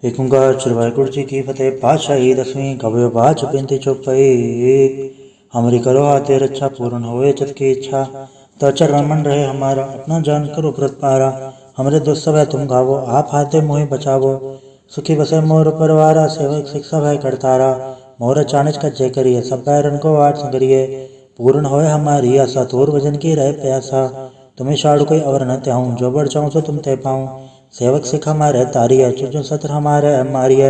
एक ओंकार श्री वाहिगुरु जी की फतेह। पातशाही दसवीं कवि बाच बिनती चौपाई। हमारी करो हाथे रक्षा पूर्ण होए चित की इच्छा। तो चरण मन रहे हमारा अपना जान करो व्रत पारा। हमरे दुष्ट सब है तुम गावो आप हाथे मोहि बचावो। सुखी बसे मोर परिवारा सेवक शिक्षा भय करतारा। मोर चाणच का जय करिए सब बैरन को आठ संगरिए। पूर्ण होए हमारी आशा तोर भजन की रहे प्यासा। तुम्हें शाड़ कोई अवर न त्याऊं जो बढ़ चाहूँ सो तुम ते पाऊं। सेवक सिख हमारे तारिय चुजो सत्र हमारे मारिय।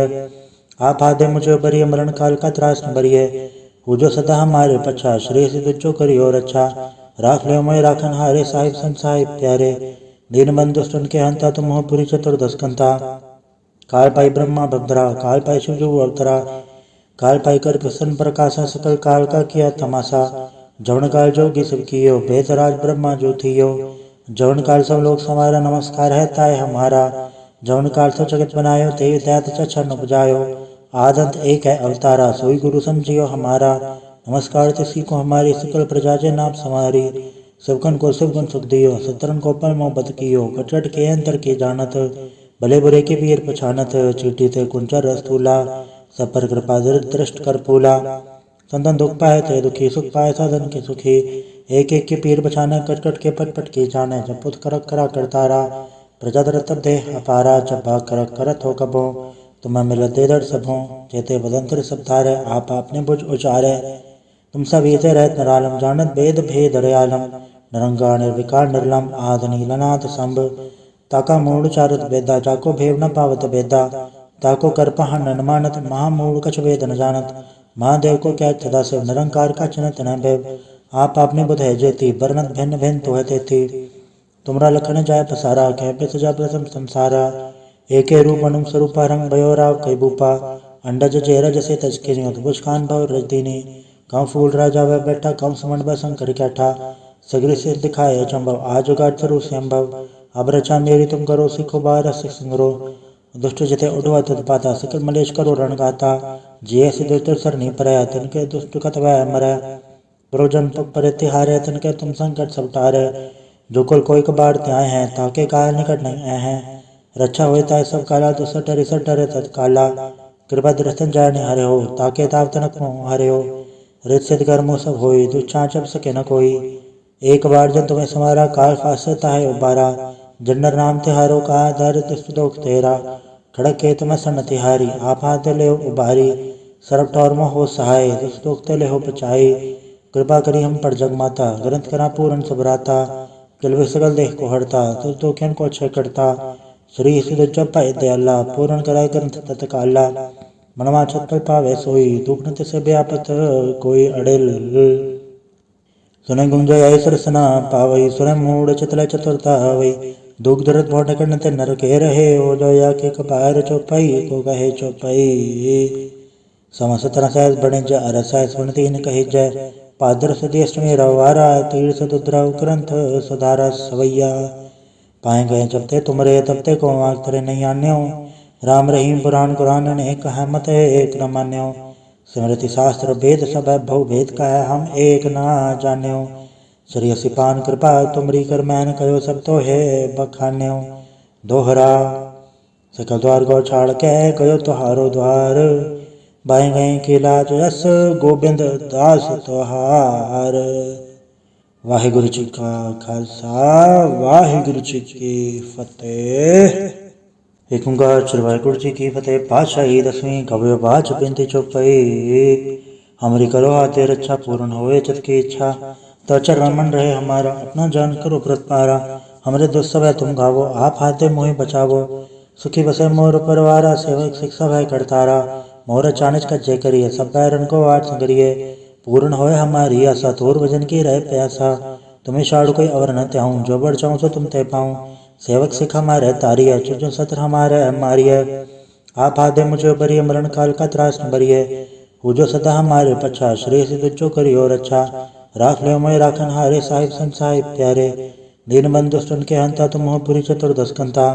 आप आदे मुझे बरिय मरण काल का त्रास न बरिय। पूजो सदा हमारे पच्छा श्री सिद्धो करियो रक्षा। राख लियो मैं राखन हारे साहिब संत साहिब प्यारे। दीन बंधु सुन के हंता तुम हो पुरी चतुर्दश कंता। काल पाई ब्रह्मा भद्रा काल पाई शिव अवतरा। काल पाई कर प्रसन्न प्रकाशा सकल काल का किया तमाशा। जवन काल जोगी सब कियो बेतराज ब्रह्मा जो थियो। जवन काल सब लोग समारा नमस्कार है ताय हमारा। जवन काल सब जगत बनायो ते दैत चक्षर न बुझायो। आदंत एक है अवतारा सोई गुरु समझियो हमारा। नमस्कार तिसी को हमारी सकल प्रजा जे नाम समारी। सबकन को सब गुण सुख दियो सतरन को पल मोह बद कियो। कटट के अंतर के जानत भले बुरे के वीर पछानत। चीटी ते कुंचर रस्तूला सब पर कृपा दृष्ट कर फूला। संतन दुख पाए थे दुखी सुख पाए साधन के सुखी। एक एक के पीर बचाने कट कट के पट पट के जाने। जब पुत करक करा करतारा प्रजा दर तब देह अपारा। जब भाग करक करत हो कबो तुम्हें मिलत दे दर सबों। जेते बदंतर सब तारे आप आपने बुझ उचारे। तुम सब इसे रहत नरालम जानत वेद भेद रयालम। नरंगा निर्विकार निर्लम आद नीलनाथ संभ। ताका मूड चारत वेदा जाको भेव न पावत वेदा। ताको कर पहन न मानत महामूड कछ वेद न जानत। महादेव को क्या सदा शिव निरंकार का चिन्हत न भैव। आप आपने बुध है जेती बरनत भिन्न भिन्न तो है तेती। तुमरा लखन जाय पसारा कह पे सजा प्रथम संसारा। एके रूप अनुम स्वरूपा रंग भयो राव कई बूपा। अंडज जेरज से तज के बुझखान भव रजदीनी। कम फूल राजा वह बैठा कम समण ब शंकर कैठा। सगरी से दिखाए चंभव आज उगाट स्वरू संभव। अब रचा मेरी तुम करो सिखो बार सिख संगरो। दुष्ट जते उठवा तुद पाता सकल मलेश करो रण गाता। जिये से दुष्ट सर नहीं परया तिनके दुष्ट कत वह मरै। प्रोजन पर तिहारे तिनके तुम संकट सब टारे। जो कुल कोई कबाड़ त्याय हैं ताके काल निकट नहीं आए हैं। रक्षा हुए ताय सब काला दुसर डरे तत्काला। कृपा दृष्टन जाने हरे हो ताके ताव तनक मोह हरे हो। रित सिद्ध कर्मो सब होई दुच्छा चप सके न कोई। एक बार जब तुम्हें समारा काल फासता है उबारा। जन्नर नाम तिहारो का दर दुष्ट दोख तेरा। खड़क के तुम्हें सन तिहारी आप हाथ ले उबारी। सरब टौर में हो सहाय दुष्ट दोख ले हो बचाई। कृपा करी हम पर जग माता ग्रंथ करा पूर्ण सबराता। किल सकल देह को हरता तुझ दोखियन को क्षय करता। श्री सिद्ध जप पाए दयाला पूर्ण कराए ग्रंथ तत्काला। मनवा छत पर पावे सोई दुख न से व्यापत कोई अड़ेल। सुने गुंजय सरसना पावई सुने मूड चितल चतुरता हवई। दुख दर्द भोट करन ते नर के रहे हो जो या के कपार चौपाई को कहे चौपाई। समस्त रसायस बने ज अरसायस सुनती न कही जय। पादर सदेश में रवारा तीर्थ दुद्रव ग्रंथ सुधारा सवैया। पाए गए जब ते तुमरे तब ते को आग तरे नहीं आन्यो। राम रहीम पुराण कुरान ने कहा मत एक न मान्यो। स्मृति शास्त्र वेद सब भव भेद का है हम एक ना जान्यो। श्री सिपान कृपा तुमरी कर मैन कहो सब तो है बखान्यो। दोहरा सकल द्वार गौ छाड़ के कहो तुहारो द्वार। बाएं गए के लाज यस गोबिंद दास तुहार। वाहिगुरु जी का खालसा वाहिगुरु जी की फतेह। एक ओंकार श्री वाहिगुरु जी की फतेह। पातशाही दसवीं कवि बाच बिनती चौपाई। हमारी करो हाथे रक्षा पूर्ण होए चित की इच्छा। तो चरण मन रहे हमारा अपना जान करो व्रत पारा। हमरे दुष्ट सब है तुम गावो आप हाथे मोहि बचावो। सुखी बसे मोर परिवारा सेवक शिक्षा भय करतारा। मोर चाणच का जय करिए सब बैरन को आठ संगरिए। पूर्ण होए हमारी आशा तोर भजन की रहे प्यासा। तुम्हें शाड़ कोई अवर न त्याऊं जो बढ़ चाहूँ सो तुम ते पाऊं। सेवक सिख हमारे तारिय चुजो सत्र हमारे मारिय। आप आदे मुझे बरिय मरण काल का त्रास न बरिय। पूजो सदा हमारे पच्छा श्री सिद्धो करियो रक्षा। राख लियो मैं राखन हारे साहिब संत साहिब प्यारे। दीन बंधु सुन के हंता तुम हो पुरी चतुर्दश कंता।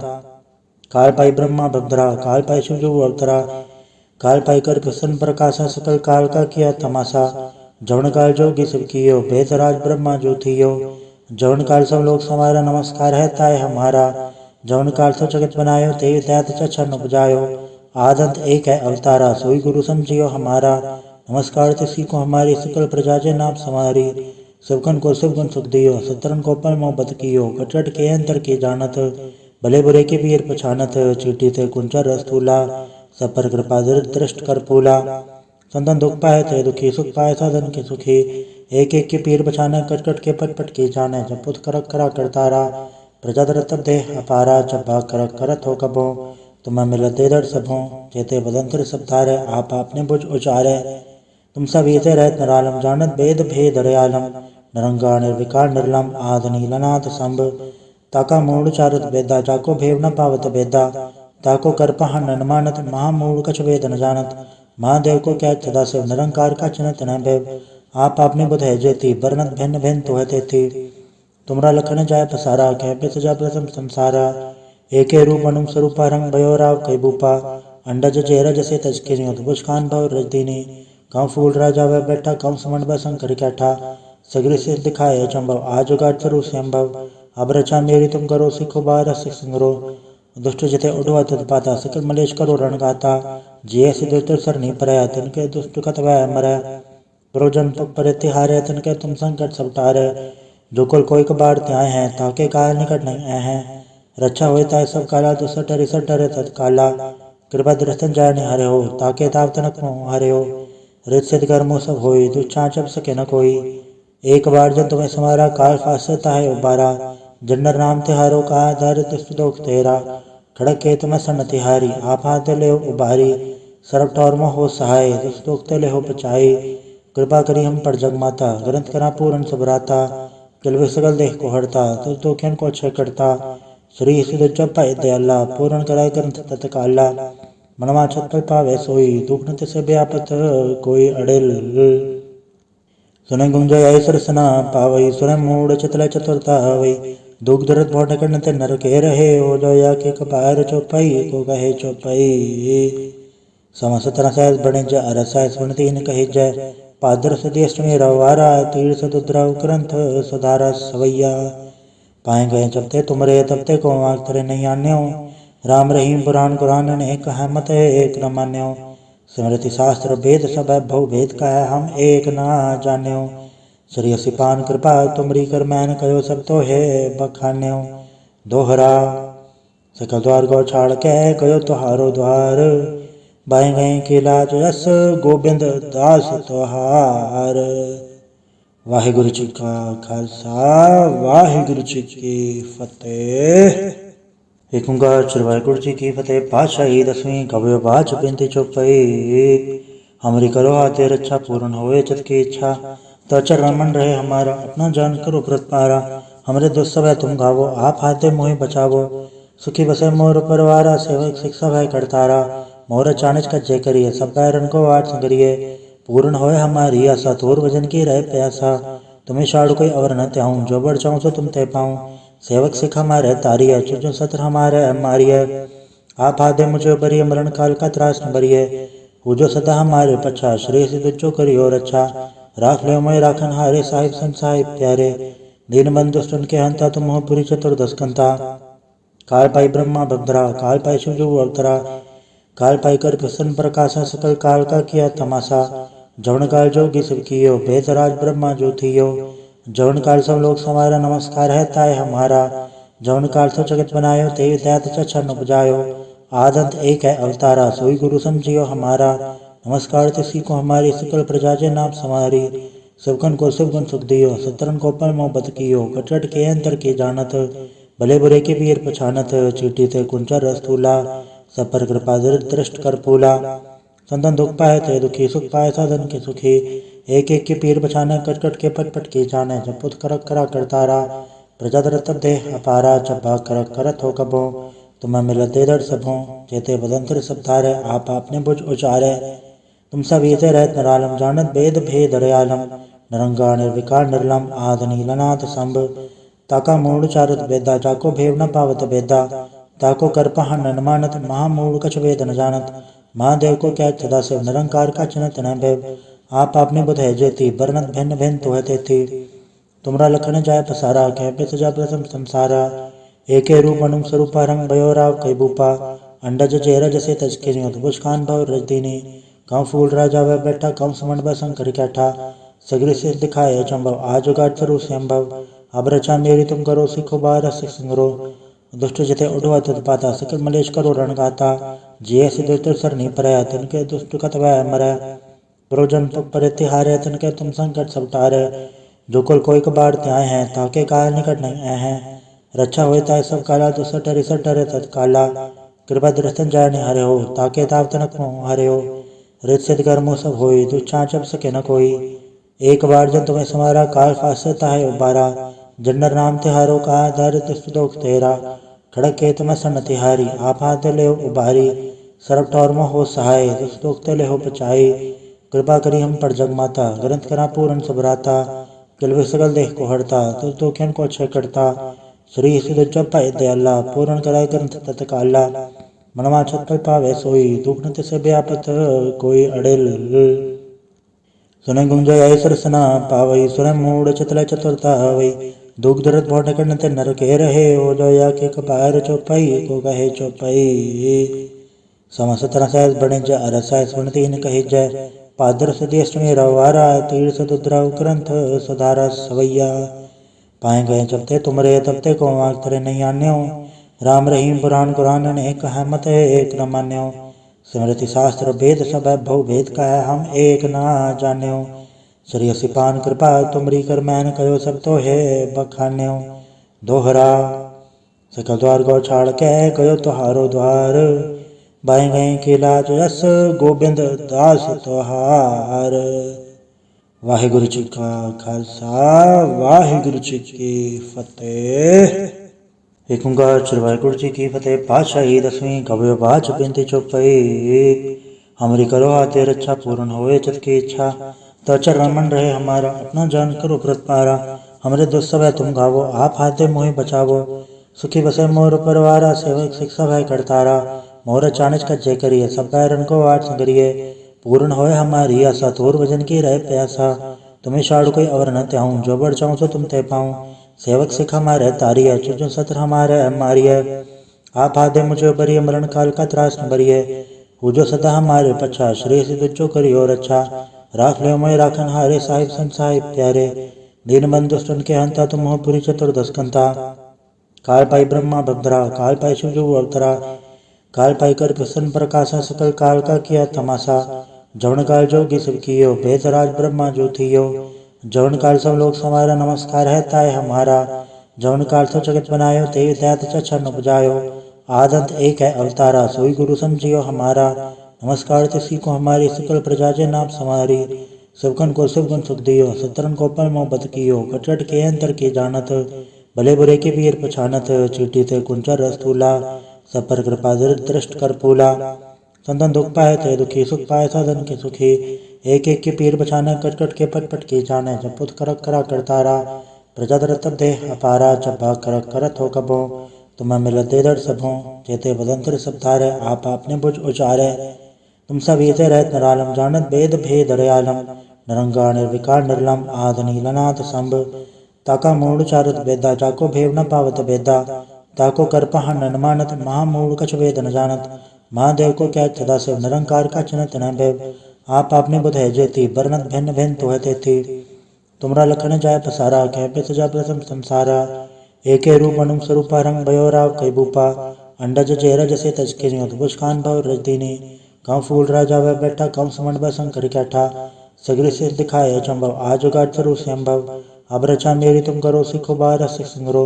काल पाई ब्रह्मा भद्रा काल पाई शिव अवतरा। काल पाई कर प्रसन्न प्रकाशा सकल काल का किया तमाशा। जवन काल जोगी सब कियो बेतराज ब्रह्मा जो थियो। जवन काल सब लोग समारा नमस्कार है ताय हमारा। जवन काल सब जगत बनायो ते दैत चक्षर न बुझायो। आदंत एक है अवतारा सोई गुरु समझियो हमारा। नमस्कार तिसी को हमारी सकल प्रजा जे नाम समारी। सबकन को सब गुण सुख दियो सतरन को पल मोहब्बत कियो। कटट के अंतर की जानत भले बुरे के पीर पछानत। चीटी थे कुंचर रस्तूला सब पर कृपा दृष्ट कर फूला। संतन दुख पाए थे दुखी सुख पाए साधन के सुखी। एक एक के पीर बचाने कट कट के पट पट की जाने। जब पुत करक करा करतारा प्रजा दरतब देह अपारा। जब भाग करक करत हो कबो तुम्हें मिलते दर सबों। जेते बदंतर सब धारे आप आपने बुझ उचारे। तुम सब ये रहत निरालम जानत वेद भेद रयालम। निरंगा निर्विकार निर्लम आद नीलनाथ संभ। ताका मूल चारत वेदा जाको भेव न पावत वेदा। ताको कर पहन न मानत महामूल कछ वेद न जानत। महादेव को क्या सदा शिव निरंकार का चिन्हत न भैव। आप आपने बुध है जेती बरनत भिन्न भिन्न तो है तेती। तुमरा लखन जाय पसारा कह पे सजा प्रथम संसारा। एके रूप अनुम स्वरूपा रंग भयो राव कई भूपा। अंडज जेरज से तज के बुझ खान भव रजदीनी। कौ फूल राजा वह बैठा कौ समण व शंकर कैठा। सगरी से दिखाए चंभव आज उगाट स्वरूप संभव। अब रचा मेरी तुम करो सिखो बार सिख संगरो। दुष्ट जिते उड़वा तत्पाता सकल मलेश करो रण गाता। जिये सिद्ध सर नहीं परया तिनके दुष्ट कत वह मरै। प्रोजन पर तिहारे तिनके तुम संकट सब टारे। जो कुल कोई कबाड़ त्याय हैं ताके काल निकट नहीं आए हैं। रक्षा होता है सब काला दुसठ डरे तत्काला। कृपा दृष्टन जाय निहारे हो ताके ताव तनक हारे हो। रित सिद्ध कर्मो सब होई दुच्छा चप सके न कोई। एक बार जब तुम्हें समारा काल फासता है उबारा। जन्नर नाम तिहारो कहा दारिद्र दुख तेरा। खड़क के तुम्हें सन तिहारी आप हाथ ले उबारी। सरब टौर हो सहाय दुख ले हो बचाई। कृपा करी हम पर जग माता ग्रंथ करा पूरन सबराता। किलवे सगल देह को हरता तुझ दुखियन को अच्छे करता। श्री सिद्ध जब पाए दयाला पूर्ण कराय ग्रंथ तत्काला। मनवा छत पर पावे सोई दुख नत से व्यापत कोई अड़ेल। सुने गुंजय ऐसर सना पावई सुने मूड चतल चतुरता हवई। दुख दर्द भोट करन ते नर के रहे हो जो या के कपार चौपाई को कहे चौपाई। समस्त रसायस बने ज अरसाय सुनती न कहे जय। पादर सदेश में रवारा तीर सदुद्रव ग्रंथ सुधारा सवैया। पाए गए जबते तुमरे तबते को आँख तरे नहीं आन्यो। राम रहीम पुराण कुरान ने कहा मत एक न मान्यो। स्मृति शास्त्र वेद सब भव भेद का है हम एक ना जान्यो। श्री सिपान कृपा तुमरी कर मैन कयो सब तो है बखान्यो। दोहरा सकल द्वार गौ छाड़ के कयो तुहारो द्वार। बाएं गए के लाज यस गोबिंद दास तुहार। वाहिगुरु जी का खालसा वाहिगुरु जी की फतेह। एक ओंकार श्री वाहिगुरु जी की फतेह। पातशाही दसवीं कवि बाच बिनती चौपाई। हमरी करो हाथे रक्षा पूर्ण होए चित की इच्छा। तो चरण मन रहे हमारा अपना जान करो व्रत पारा। हमरे दुष्ट सब है तुम गावो आप हाथे मोहि बचावो। सुखी बसे मोर परवारा सेवक शिक्षा भय करतारा। मोर चाणच का जय करिए सब बैरन को आठ संगरिए। पूर्ण होए हमारी आशा तोर भजन की रहे प्यासा। तुम्हें शाड़ कोई अवर न त्याऊं जो बढ़ जाऊं सो तुम ते पाऊं। सेवक सिख हमारे तारिय चुजो सत्र हमारे मारिय। आप आदे मुझे बरिय मरण काल का त्रास न बरिय। पूजो सदा हमारे पछा श्री सिद्ध जो करियो रक्षा। राख ले मोय राखन हारे साहिब संत साहिब प्यारे। दीन बंधु दुष्टन के हंता तुम हो पुरी चतुर्दश कंता। काल पाई ब्रह्मा भद्रा काल पाई शिवजू अवतरा। काल पाई कर प्रसन्न प्रकाशा सकल काल का किया तमाशा। जवन काल जोगी सब कियो बेतराज ब्रह्मा जो थियो। जवन काल सब लोग समारा नमस्कार है ताय हमारा। जवन काल सब जगत बनायो ते दैत चरण उपजायो। आदंत एक है अवतारा सोई गुरु समझियो हमारा। नमस्कार तिसी को हमारी सकल प्रजा जे नाम समारी। सबकन को सब गुण सुख दियो सतरन को पल मोहब्बत कियो। कटट के अंतर की जानत भले बुरे के पीर पछानत। चीटी थे कुंचर रस्तूला सब पर कृपा दृष्ट कर फूला। संतन दुख पाए थे दुखी सुख पाए साधन के सुखी। एक एक के पीर बचाने कट कट के पट पट की जाने। जब पुत करक करा करतारा प्रजा दरतब देह अपारा। जब भाग करक करत हो कबो तुम्हें मिलते दर सबों। जेते बदंतर सब धारे आप आपने बुझ उचारे। तुम सब ये रहत निरालम जानत वेद भेद रयालम। निरंगा निर्विकार निर्लम आद नीलनाथ संभ। ताका मूल चारत वेदा जाको भेव न पावत वेदा। ताको कर पहन न मानत महामूल कछ वेद न जानत। महादेव को क्या सदा शिव निरंकार का चिन्हत न भैव। आप आपने बुध है जेती बरनत भिन्न भिन्न तो है तेती। तुमरा लखन जाय पसारा कह पे सजा प्रथम संसारा। एके रूप अनुम स्वरूपा रंग भयो राव कई भूपा। अंडज चेहरा जैसे तजके बुझ खान भव रजदीनी कम फूल राजा वह बैठा कम समण व शंकर कैठा सगरे से दिखाए चंबव आज उगाट स्वरूप संभव अब रचा मेरी तुम करो सिखो बार सिंगरो दुष्ट जिते उड़वा तत्पाता सकल मलेश करो रण गाता जिये से दुष्ट सर नहीं परया तिनके दुष्ट कतवा मरै प्रोजन पर तिहारे तिनके तुम संकट सब टारे जो कुल कोई कबाड़ त्याय हैं ताके काल निकट नहीं आए हैं रक्षा होता सब काला तो सटरे तत्काला कृपा दृष्टन जाने हरे हो ताके ताव तनक हरे हो रित सिद्ध कर्मो सब होई दुच्छाचप सके न कोई एक बार जब तुम्हें समारा काल फासता है उबारा जन्नर नाम तिहारो का दारित सुदोख तेरा खड़क के तुम्हें सन तिहारी आप हाथ ले उबारी सरब टौर हो सहाय दुख ते ले हो बचाई कृपा करी हम पर जग माता ग्रंथ करा पूर्ण सबराता किलवे सगल देह को हरता तो दुखियन को अक्षय करता श्री सिद्ध चौपा दयाला पूर्ण कराय ग्रंथ तत्काला मनवा छत पर पावे सोई दुख न से व्यापत कोई अड़ेल सुने गुंजय सरसना पावई सुने मूड चतला चतुरता हवई दुख दर्द भोट करने ते नर के रहे हो जो या के कपार चौपाई को कहे चौपाई समस्त रसायस बने ज अरसाय सुनती न कहे जय पादर सदेष्टमी रवारा तीर सदुद्राव ग्रंथ सदारा सवैया पाए गए जबते तुमरे तबते को आँख तरे नहीं आन्यो राम रहीम पुराण कुरान ने कहा मत एक न मान्यो स्मृति शास्त्र भेद सब भव भेद का है हम एक ना जान्यो श्री सिपान कृपा तुमरी कर मैन कहो सब तो है बखान्यो दोहरा सकल द्वार गौ छाड़ के कहो तुहारो द्वार बाएं गए केला जस गोबिंद दास तुहार। वाहिगुरु जी का खालसा वाहिगुरु जी की फतेह। एक ओंकार श्री वाहिगुरु जी की फतेह। पातशाही दसवीं कवि बाच बिनती चौपाई। हमारी करो हाथे रक्षा पूर्ण होए चित की इच्छा तो चरण मन रहे हमारा अपना जान करो व्रत पारा। हमरे दुष्ट सब है तुम गावो आप हाथे मोहि बचावो सुखी बसे मोर परवारा सेवक शिक्षा भय करतारा मोर चाणच का जय करिए सब बैरन को आठ संगरिए पूर्ण होए हमारी आशा तोर वजन की रहे प्यासा तुम्हें शाड़ कोई और न त्याऊं जो बढ़ चाहूँ सो तुम तय पाऊँ सेवक सिख हमारे तारी है चुजो सत्र हमारे मारिय आप आदे मुझे बरिए मरण काल का त्रास न बरिए हो जो सदा हमारे पच्छा श्री सिद्ध जो करियो रक्षा राख लियो मैं राखन हारे साहिब संत साहिब प्यारे दीन बंधु दुष्टन के हंता तुम हो पुरी चतुर्दश कंता काल पाई ब्रह्मा भद्रा काल पाई शिव अवतरा काल पाई कर प्रसन्न प्रकाशा सकल काल का किया तमाशा जवन काल जोगी सब कियो बेतराज ब्रह्मा जो थियो जवन काल सब लोग समारा नमस्कार है ताय हमारा जवन काल सब जगत बनायो ते दैत चच्छा न बुझायो आदंत एक है अवतारा सोई गुरु समझियो हमारा नमस्कार तिसी को हमारी सकल प्रजा जे नाम समारी सबकन को सब गुण सुख दियो सतरन को पर मोहब्बत कियो कटट के अंतर के जानत भले बुरे के वीर पछानत चीटी ते कुंचर रस्तूला सब पर कृपा दृष्ट कर पूला संतन दुख पाए थे दुखी सुख पाए साधन के सुखी एक एक के पीर बचाने कटकट के पट के जाने जब पुत करक करा करतारा प्रजा दर देह अपारा जब भाग करक करत हो कबो तुम्हें मिलत दे दर सबों जेते बदंतर सब तारे आप आपने बुझ उचारे तुम सब ये रहत नरालम जानत वेद भेद रयालम नरंगा निर्विकार निर्लम आद नीलनाथ संभ ताका मूड चारत वेदा जाको भेव न पावत वेदा ताको कर पहन न मानत महामूड कछ वेद न जानत महादेव को क्या सदा शिव निरंकार का चिन्हत न भैव आप आपने बुध है जेती बरनत भिन्न भिन्न तो है तेती तुमरा लखन जाय पसारा कह पे सजा प्रथम संसारा एके रूप अनुम स्वरूपा रंग भयो राव कई बूपा अंडज चेहरा जैसे तजके बुझ खान भव रजदीनी कम फूल राजा वह बैठा कम समण व शंकर कैठा सगरे से दिखाए चंबव आज उगाट स्वरूप संभव अब रचा मेरी तुम करो सिखो बार सिंगरो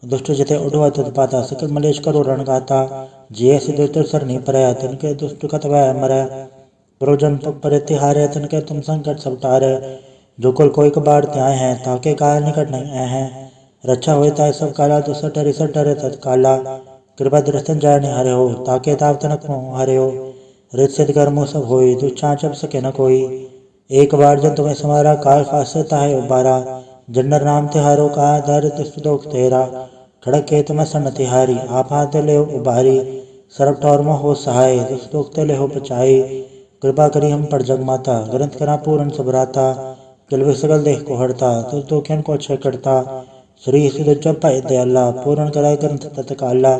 दुष्ट जिते उड़वा तत्पाता सकल मलेश करो रण गाता जिये से दुष्ट सर नहीं परया तिनके दुष्ट कतवा मरै प्रोजन पर तिहारे तिनके तुम संकट सब टारे जो कुल कोई कबाड़ त्याय हैं ताके काल निकट नहीं आए हैं रक्षा होता है सब काला तो सटरे तत्काला कृपा दृष्टन जाने हरे हो ताके ताव तनक हरे हो रित सिद्ध कर्मो सब होई दुच्छाचप सके न कोई एक बार जब तुम्हें समारा काल फासता है उबारा जन्नर नाम तिहारो का दारित सुदोख तेरा खड़क के तुम्हें सन तिहारी आप हाथ ले उबारी सरब टौर हो सहाय दुख ले हो बचाई कृपा करी हम पर जग माता ग्रंथ करा पूर्ण सबराता किलवे सगल देह को हरता तो दुखियन को अक्षय करता श्री सिद्ध चौपा दयाला पूर्ण कराय ग्रंथ तत्काला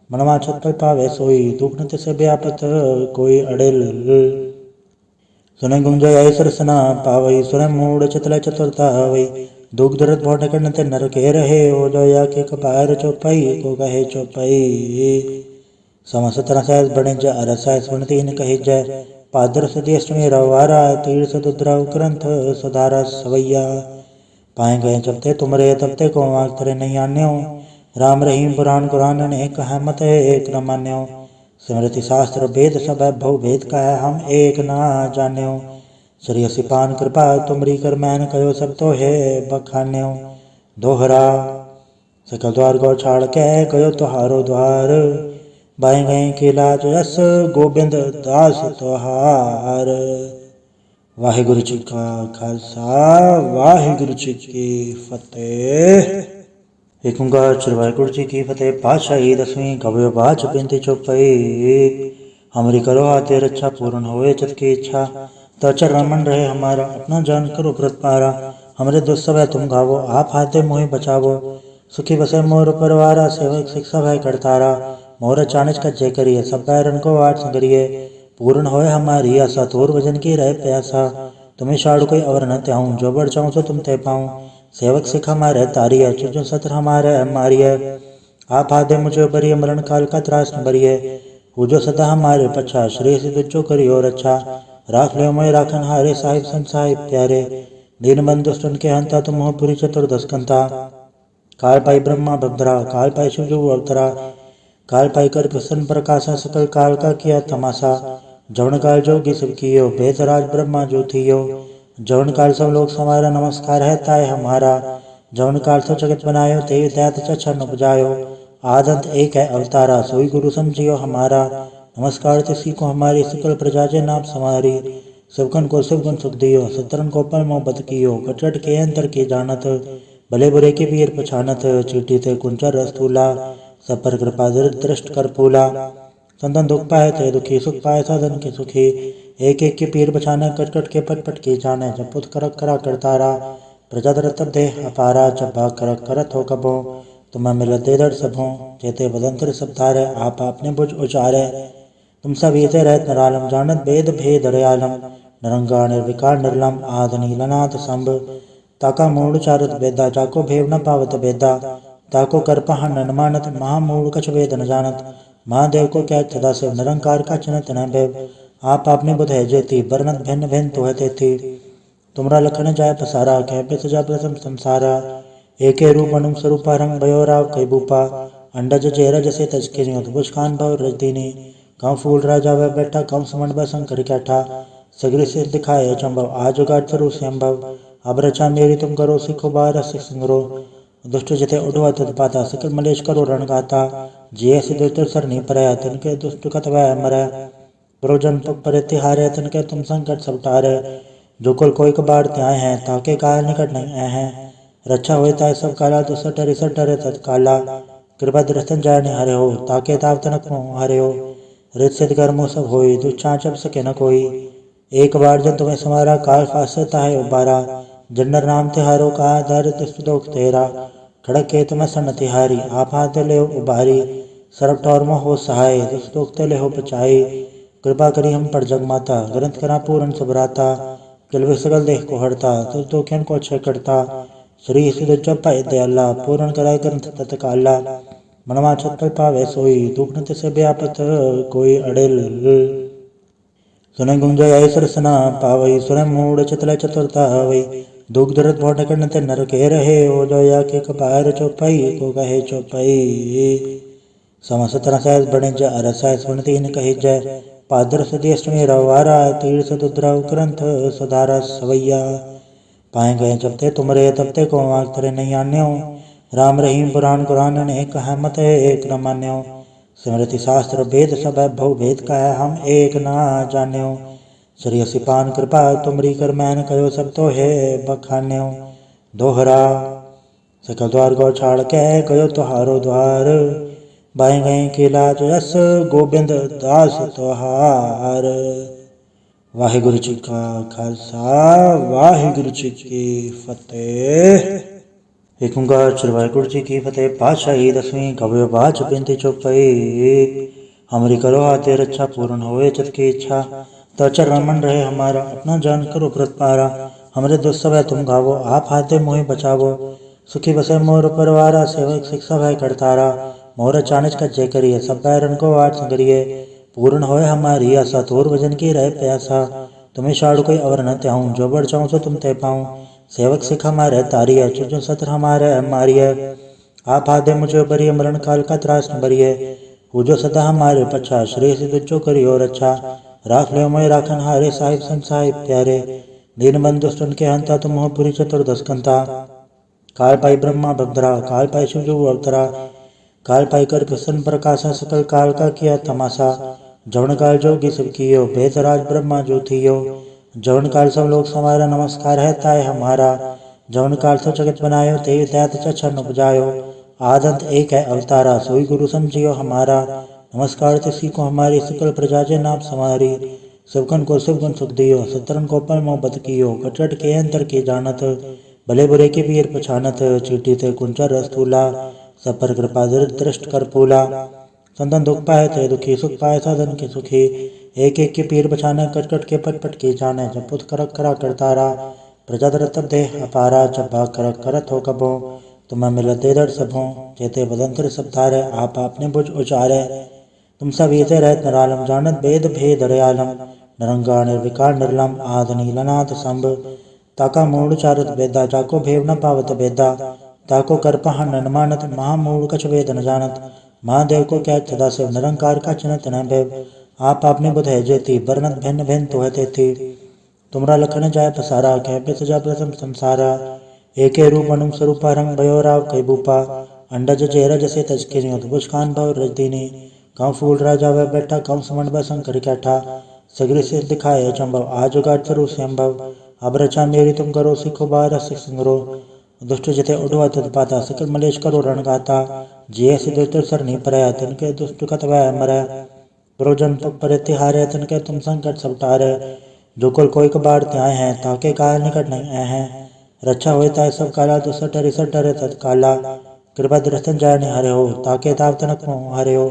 मनवा छत पर पावे सोई, दुख न तिसे व्यापत कोई अड़िल। सुने गुंजय सरसना पावई, सुने मूड चितल चतुरता हवई। दुख दर्द भोट करन ते नर के रहे, हो जो या के कपार चौपाई को कहे चौपाई। समस तरह सहज बणिज अरस सुनती न कही जय, पादर सदी अष्टमी रवारा तीर्थ दुद्रा ग्रंथ सुधारा सवैया। पाए गए जब ते तुमरे तब ते को आग तरे नहीं आन्यो, राम रहीम पुराण कुरान ने कहा मत एक न मान्यो। स्मृति शास्त्र वेद सब भव भेद कह हम एक ना जान्यो। श्री असिपान कृपा तुमरी कर मैन कहो सब तो है बखान्यो। दोहरा सकल द्वार गौ छाड़ के कहो तुहारो द्वार, बाएं गए के लाज यस गोबिंद दास तुहार। वाहिगुरु जी का खालसा, वाहिगुरु जी की फतेह। एक ओंकार श्री वाहिगुरु जी की फतेह। पातशाही दसवीं कवि बाच बिनती चौपाई। हमारी करो हाथे रक्षा, पूर्ण होए चित की इच्छा। तो चरण मन रहे हमारा, अपना जान करो व्रत पारा। हमरे दुस्सह है तुम गावो, आप हाथे मोहि बचावो। सुखी बसे मोर परवारा, सेवक शिक्षा भय करतारा। मोर चाणच का जय करिए, सब बैरन को आठ संगरिए। पूर्ण होए हमारी आशा, तोर भजन की रहे प्यासा। तुम्हें शाड़ कोई अवर न त्याऊं, जो बढ़ चाहूँ सो तुम ते पाऊँ। सेवक सिख हमारे तारिय, चुजो सत्र हमारे मारिय। आप आदे मुझे बरिय, मरण काल का त्रास न बरिय। पूजो सदा हमारे पच्छा, श्रेय सिद्ध जो करियो रक्षा। राख ले मोय राखन हारे, साहिब संत साहिब प्यारे। दीन बंधु दुष्टन के हंता, तुम हो पुरी चतुर्दश कंता। काल पाई ब्रह्मा भद्रा, काल पाई शिव जो अवतरा। काल पाई कर प्रसन्न प्रकाशा, सकल काल का किया तमाशा। जवन काल जोगी सब कियो, बेतराज ब्रह्मा जो थियो। जवन काल सब लोग समारा, नमस्कार है ताय हमारा। जवन काल सब जगत बनायो, ते दैत चछन उपजायो। आदंत एक है अवतारा, सोई गुरु समझियो हमारा। नमस्कार तिसी को हमारी, सकल प्रजा जे नाम समारी। सबकन को सब गुण सुख दियो, सतरन को पल मोहब्बत कियो। कटट के अंतर के जानत, भले बुरे के पीर पछानत। चीटी ते कुंचर रस्तूला, सब पर कृपा दृष्ट कर फूला। संतन दुख पाए थे दुखी, सुख पाए साधन के सुखी। एक एक के पीर बछाने, कट कट के पट पट के जाने। जब पुत करक करा करतारा, प्रजा दर तब दे अपारा। जब भाग करक करत हो कबो, तुम्हें मिलत दे दर सबों। जेते बदंतर सब धारे, आप आपने बुझ उचारे। तुम सब ये रहत नरालम, जानत वेद भेद रयालम। नरंगा निर्विकार निर्लम, आद नीलनाथ संभ। ताका मूड चारत बेदा, जाको भेव न पावत बेदा। ताको कर पहन न मानत, महामूड कछ वेद न जानत। महादेव को क्या सदा शिव, निरंकार का चिन्हत न भैव। आप आपने बुध है जेती, बरनत भिन्न भिन्न तो है तेती। तुमरा लखन जाय पसारा, कह पे सजा प्रथम संसारा। एके रूप अनुम स्वरूपा, रंग भयो राव कई भूपा। अंडज चेहरा जैसे तज के नियत, बुझ खान भव रजदीनी। कम फूल राजा वह बैठा, कम समण व शंकर कैठा। सगरी से दिखाए अचंभव, आज उगार स्वरूप संभव। अब रचा मेरी तुम करो, सिखो बार सिख संगरो। दुष्ट जिते उड़वा तद पाता, सकल मलेश करो रण गाता। जिये सिद्ध सर नहीं परया, तिनके दुष्ट कत वह मरै। प्रयोजन पग पर तिहारे, तिनके तुम संकट सब टारे। जो कुल कोई कबार त्याय हैं, ताके काल निकट नहीं आए हैं। रक्षा होए ताय सब काला, दुसठ डरे तत्काला। कृपा दृष्टन जाय नहीं हरे हो, ताके ताव तनक मोह हरे हो। रित सिद्ध कर्मो सब होई, दुष्चां चप सके न कोई। एक बार जब तुम्हें समारा, काल फासता है उबारा। जन्नर नाम तिहारो का, दारिद्र दुख तेरा। खड़क के तुम्हें सन तिहारी, आप हाथ ले उबारी। सरब टौर में हो सहाय, दुष्ट दुख ले हो बचाई। कृपा करी हम पर जग माता, ग्रंथ करा पूर्ण सबराता। किलवे सगल देह को हरता, तुझ दुखियन को अक्षय करता। श्री सिद्ध जप पाए दयाला, पूर्ण कराए ग्रंथ तत्काला। मनवा छत पर पावे सोई, दुख न तिसे व्यापत कोई अड़िल। सुने गुंजय सरसना पावई, सुने मूड चितल चतुरता हवई। दुख दर्द भोट करन ते नर के रहे, हो जो या के कपार चौपाई को कहे चौपाई। समस तरह सहज बणिज अरस सुनती न कही जय, पादर सदी अष्टमी रवारा तीर्थ दुद्रा ग्रंथ सुधारा सवैया। पाए गए जब ते तुमरे तब ते को आग तरे नहीं आन्यो, राम रहीम पुराण कुरान ने कहा मत एक न मान्यो। स्मृति शास्त्र वेद सब भव भेद कह हम एक ना जान्यो। श्री असिपान कृपा तुमरी कर मैन कहो सब तो है बखान्यो। दोहरा सकल द्वार गौ छाड़ के कहो तुहारो द्वार, बाएं गए के लाज यस गोबिंद दास तुहार। वाहिगुरु जी का खालसा, वाहिगुरु जी की फतेह। एक ओंकार श्री वाहिगुरु जी की फतेह। पातशाही दसवीं कवि बाच बिनती चौपाई। हमरी करो हाथे रक्षा पूर्ण होए चित की इच्छा। तो चरण मन रहे हमारा अपना जान करो व्रत पारा। हमरे दुष्ट सब है तुम गावो आप हाथे मोहि बचावो। सुखी बसे मोर परवारा सेवक शिक्षा भय करतारा। मोर चाणच का जय करिए सब बैरन को वाट संगरिए। पूर्ण होए हमारी आशा तोर भजन की रहे प्यासा। तुम्हें शाड़ कोई अवर न त्याऊं जो बढ़ चाहूँ सो तुम तय पाऊँ। सेवक सिख हमारे तारिय चुजो सत्र हमारे मारिय। आप आदे मुझे बरिय मरण काल का त्रास न बरिय। पूजो सदा हमारे पछा श्रेय सिद्ध जो करियो रक्षा। राख ले मोय राखन हारे साहिब संग साहिब प्यारे। दीन बंधु सुन के हंता तुम हो पुरी चतुर्दश कंता। काल पाई ब्रह्मा भद्रा काल पाई शिव जो अवतरा। काल पाई कर प्रसन्न प्रकाशा सकल काल का किया तमाशा। जवन काल जोगी सब कियो भेद राज ब्रह्मा जो थियो। जवन काल सब लोग समारा नमस्कार है ताय हमारा। जवन काल सब जगत बनायो ते दैत चरण उपजायो। आदंत एक है अवतारा सोई गुरु समझियो हमारा। नमस्कार तिसी को हमारी सकल प्रजा जे नाम समारी। सबकन को शिवगुण सुख दियो सतरन को पल मोह बत कियो। कटट के अंतर के जानत भले बुरे के पीर पछानत। चीटी थे कुंचर रस्तूला सब पर कृपा दृष्ट कर फूला। संतन दुख पाए थे दुखी सुख पाए साधन के सुखी। एक एक के पीर बछाने कट कट के पट पट के जाने। जब पुत करक करा करतारा प्रजा दरत देह अपारा। जब भाग करक करत हो कबो तुम्हें मिलते दर सबों। जेते बदंतर सब धारे आप आपने बुझ उचारे। तुम सब इसे रहत नरालम जानत वेद भेद दयालम। निरंगा निर्विकार निर्लम आद नीलनाथ संभ। ताका मूड चारत वेदा जाको भेव न पावत वेदा। ताको कर पहा न मानत महामूड कछ वेद न जानत। महादेव को क्या सदा शिव निरंकार का चिन्हत न भैव। आप आपने बुध है जेती बरनत भिन्न भिन्न तो है थी। तुमरा लखन जाय पसारा कह पे सजा प्रथम संसारा। एके रूप अनुम स्वरूपा रंग भयो राव कई भूपा। अंडज चेहरा जैसे तज के बुझखान भव रजदीनी। कौ फूल राजा वह बैठा कौ समन व शंकर कैठा। सगरी से दिखाए चंभव आज उगाट स्वरूप संभव। अब रचा मेरी तुम करो सिखो बार सिंगरो। दुष्ट जते उड़वा तत्पाता सकल मलेश करो रण गाता। जिये सिद्ध सर नहीं परया तिनके दुष्ट कतवै मरै। प्रोजन पर तिहारे तिनके तुम संकट सब टारे। जो कुल कोई कबाड़ त्याय हैं ताके काल निकट नहीं आए हैं। रक्षा होता है सब काला तो सटरे सटरे तत्काला। कृपा दृष्टन जाय निहारे हो ताके ताव तनक हरे हो।